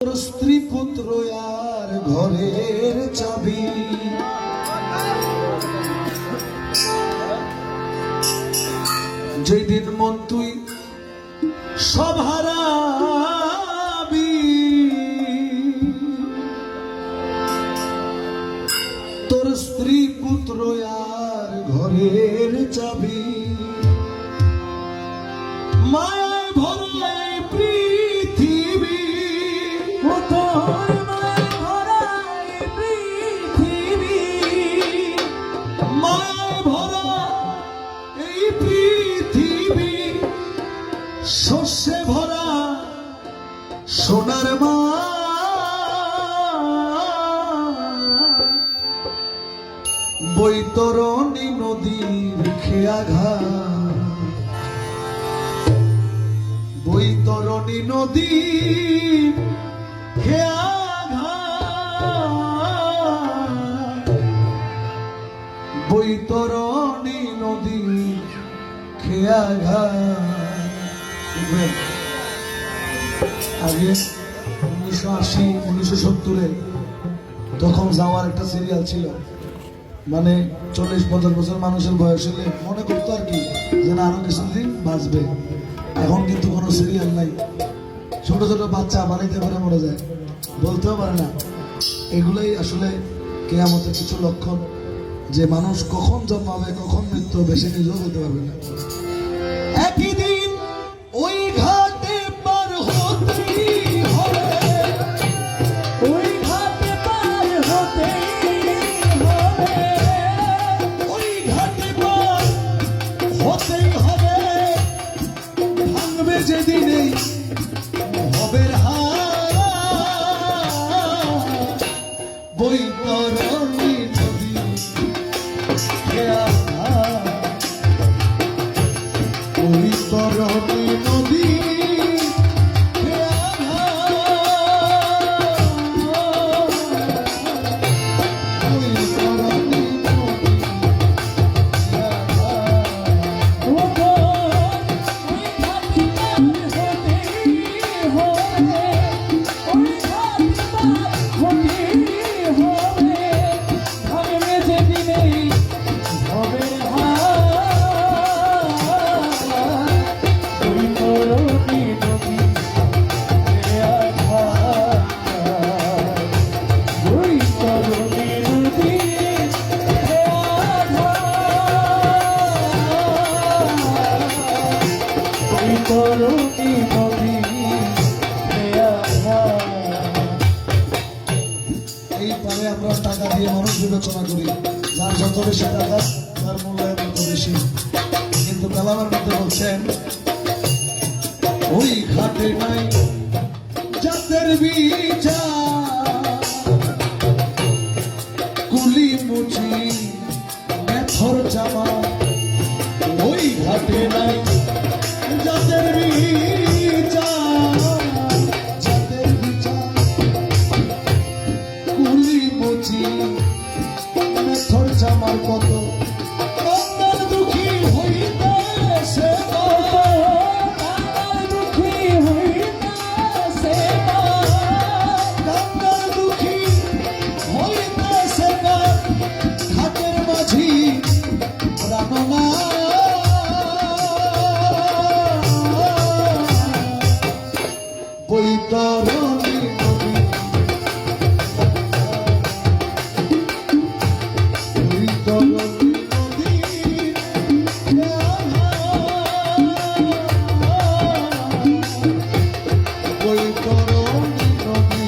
স্ত্রী পুত্র আর ঘরের চাবি, যেদিন মন তুই সব হারাবি, তোর স্ত্রী পুত্র আর ঘরের চাবি, মায়ায় ভরা পৃথিবী, মায়ায় ভরা এই পৃথিবী, শস্যে ভরা সোনার মা, বৈতরণী নদীর খেয়াঘাট, বৈতরণী নদীর খেয়াঘাট, বৈতরণী নদীর খেয়াঘাট। আগে 1980-1970-এ তখন যাওয়ার একটা সিরিয়াল ছিল, মানে 40-50 বছর মানুষের বয়স হলে মনে করতো আর কি যেন আরো কিছুদিন বাঁচবে। এখন কিন্তু কোনো সিরিয়াল নাই, ছোট ছোট বাচ্চা বাড়িতে পারে মরে যায়, বলতেও পারে না। এগুলোই আসলে কিয়ামতের কিছু লক্ষণ, যে মানুষ কখন জন্মাবে কখন মৃত্যু হবে সে নিজেও বলতে পারবে না। একই দিন ওই ঘাটে পার হতেই হবে, ওই ঘাটে পার হতেই হবে, ওই ঘাটে পার হতেই হবে, ভাঙবে যেদিনে হবে হাত, বৈতরণী নদী খেয়াঘাট, বৈতরণী নদী এই পারে আমরা টাকা দিয়ে মানুষ বিবেচনা করি, যার যত বেশি টাকা তার মূল্যায়ন তত বেশি। কিন্তু কালামের মধ্যে বলছেন ওই ঘাটে নাই জাতের বিচার, কুলি মুচি মেথর জামা, ওই ঘাটে নাই জাতের বিচার, জাতের বিচার, কুলি মুচি মেথর জামার কত কান্নার দুঃখী হইতেছে, কান্নার দুঃখী হইতেছে, কান্নার দুঃখী হইতেছে, ঘাটের মাঝি রামনা, বৈতরণী নদী, বৈতরণী নদী বৈতরণী নদী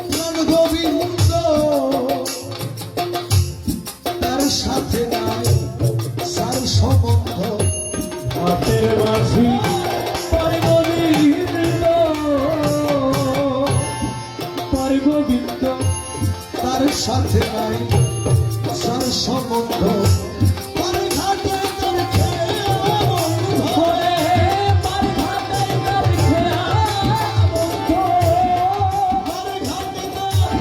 প্রাণ গোবিন্দ তার সাথে নাই সার সম্বন্ধ হাতের বাঁশি পরে গোবিন্দ পরে গোবিন্দ তার সাথে নাই সার সম্বন্ধ তার ঘাটে তার খেয়া বন্ধু। পরে পরে ঘাটে তার খেয়া বন্ধ তার ঘাটে তার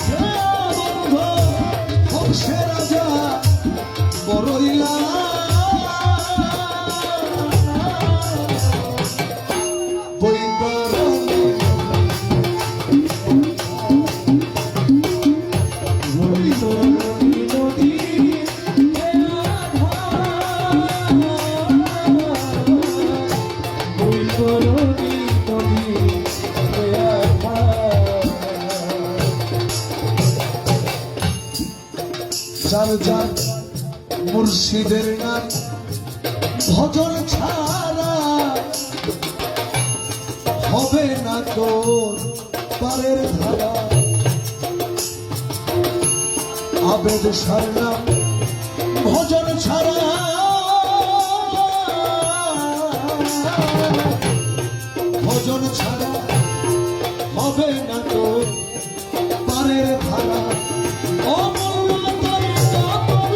খেয়া বন্ধু। হংসে রাজা বড়ইলা বৈতরণী বৈতরণী নদী বৈতরণী নদী যার যার মুর্শিদের নাম ভজন ছাড়া হবে না তোর পারের ধারা আবেদ সারলাম ভজন ছাড়া ভজন ছাড়া হবে না তোর পারের ধারা অমূল্য তোর তোর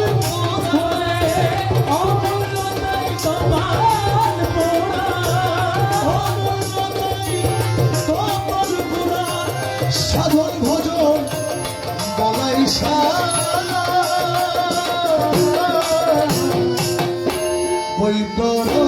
সাধন ভজন বলাই বৈতর